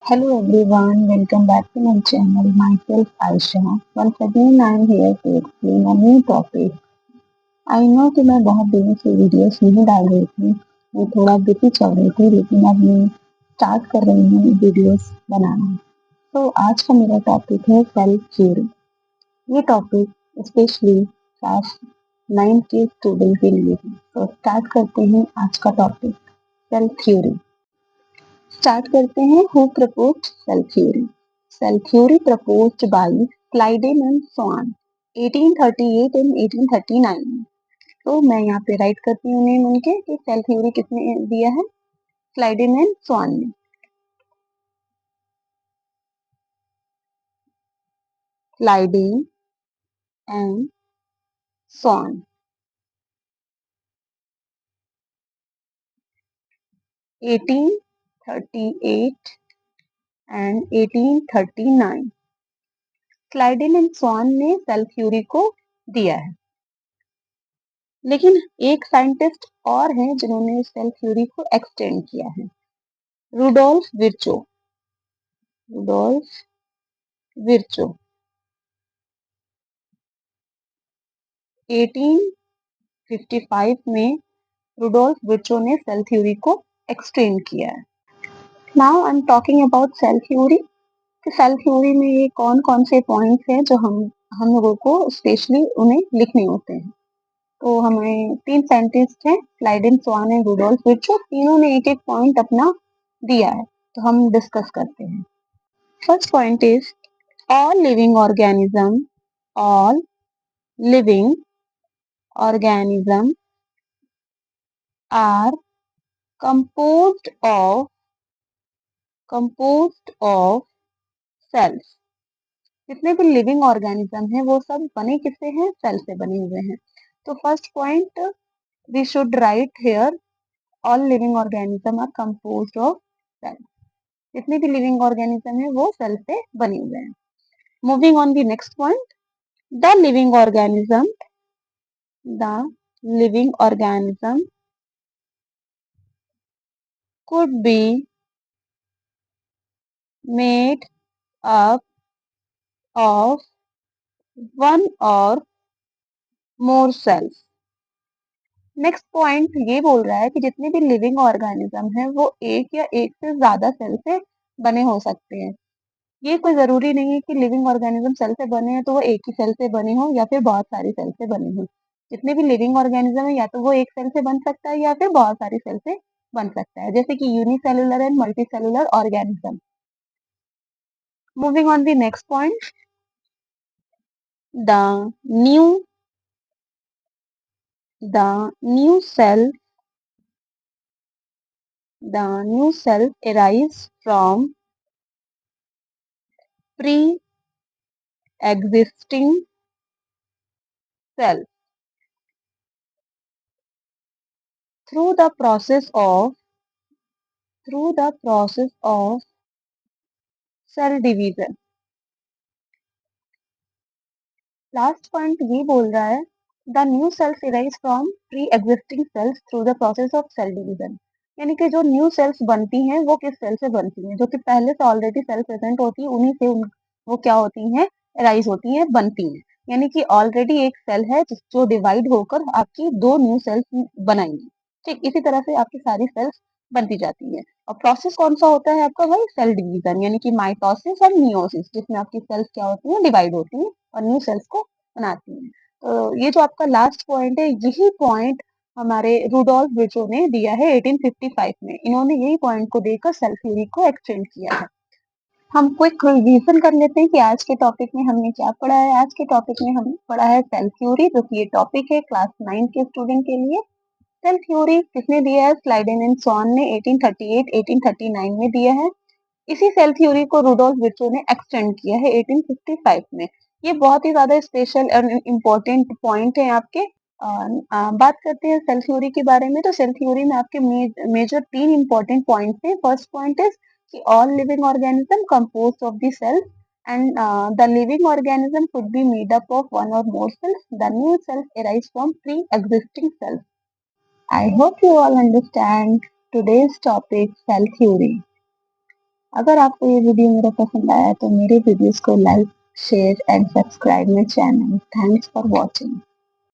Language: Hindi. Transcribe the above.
Hello everyone, welcome back to my channel. Myself Aisha. Once again I am here to explain a new topic. I know कि मैं बहुत दिनों से वीडियोस नहीं डाल रही थी, मैं थोड़ा बिजी चल रही थी, लेकिन अब मैं स्टार्ट कर रही हूँ वीडियोस बनाना। तो आज का मेरा टॉपिक है सेल्फ थ्योरी। ये टॉपिक स्पेशली क्लास 9 के स्टूडेंट के लिए है। तो स्टार्ट करते हैं आज का टॉपिक सेल्फ थ्योरी। स्टार्ट करते हैं who proposed cell theory. Cell theory proposed by Schleiden and Swann 1838 and 1839। तो मैं यहाँ पे राइट करती हूँ नेम उनके कि सेल थ्योरी किसने दिया है, क्लाइडेन एंड स्वान ने। क्लाइडेन एंड स्वान 1838 एंड 1839। क्लाइडेन एंड स्वान ने सेल थ्योरी को दिया है, लेकिन एक साइंटिस्ट और हैं जिन्होंने सेल थ्योरी को एक्सटेंड किया है, रुडोल्फ विर्चो। रुडोल्फ विर्चो 1855 में रुडोल्फ विर्चो ने सेल थ्योरी को एक्सटेंड किया है। Now I am talking about cell theory कि सेल थ्योरी में ये कौन कौन से पॉइंट्स हैं जो हम लोगों को स्पेशली उन्हें लिखने होते हैं। तो हमें तीन साइंटिस्ट हैं, क्लाइडेन, स्वान एंड रुडोल्फ विर्चो। तीनों ने एक एक पॉइंट अपना दिया है, तो हम डिस्कस करते हैं। First point is all living organism are composed of cells। जितने भी लिविंग ऑर्गेनिज्म है वो सब बने किससे हैं, सेल से बने हुए हैं। तो first point we should write here, all living organism are composed of cells. जितने भी लिविंग ऑर्गेनिज्म है वो सेल से बने हुए हैं। Moving on the next point, the living organism could be made up of one or more cells। Next point ये बोल रहा है कि जितने भी लिविंग ऑर्गेनिज्म है वो एक या एक से ज्यादा सेल से बने हो सकते हैं। ये कोई जरूरी नहीं है कि लिविंग ऑर्गेनिज्म सेल से बने हैं तो वो एक ही सेल से बने हो या फिर बहुत सारी सेल से बने हो। जितने भी लिविंग ऑर्गेनिज्म है या तो वो एक सेल से बन सकता है या फिर बहुत सारी सेल से बन सकता है, जैसे कि unicellular and multicellular organism. Moving on the next point, the new the new cell arise from pre-existing cells through the process of cell division। Last point ये बोल रहा है the new sales arise from pre-existing cells through the process of cell division। यानी कि जो न्यू सेल्स बनती हैं वो किस सेल से बनती हैं, जो कि पहले से ऑलरेडी सेल प्रेजेंट होती है, उन्हीं से वो क्या होती हैं, राइज होती हैं, बनती हैं। यानी कि ऑलरेडी एक सेल है जो डिवाइड होकर आपकी दो न्यू सेल्स बनाएंगी। ठीक इसी तरह से आपकी सारी सेल्स बनती जाती है। और प्रोसेस कौन सा होता है आपका, भाई सेल डिवीजन, यानी कि माइटोसिस और मियोसिस, जिसमें आपकी सेल्स क्या होती हैं, डिवाइड होती हैं और न्यू सेल्स को बनाती हैं। तो ये जो आपका लास्ट पॉइंट है, यही पॉइंट हमारे रुडोल्फ विर्चो ने दिया है 1855 में। इन्होंने यही पॉइंट को देकर सेल थ्योरी को एक्सटेंड किया है। हम क्विक रिवीजन कर लेते हैं कि आज के टॉपिक में हमने क्या पढ़ा है। आज के टॉपिक में हमने पढ़ा है सेल थ्योरी, जो कि ये टॉपिक है क्लास 9 के स्टूडेंट के लिए। सेल थ्योरी किसने दिया है, स्लाइडेन एंड स्वान ने 1838 1839 में दिया है। इसी सेल थ्योरी को रुडोल्फ विर्चो ने एक्सटेंड किया है 1855 में। ये बहुत ही ज्यादा स्पेशल और इम्पोर्टेंट पॉइंट है आपके। बात करते हैं सेल थ्योरी के बारे में। तो सेल थ्योरी में आपके मेजर तीन इंपॉर्टेंट पॉइंट्स हैं। फर्स्ट पॉइंट इज कि all living organism composed of the cell and the living organism could be made up of one or more cells. The new cells arise from pre-existing cells. I hope you all understand today's topic, cell theory. अगर आपको ये वीडियो मेरा पसंद आया तो मेरे वीडियोस को like, share and subscribe my channel. Thanks for watching.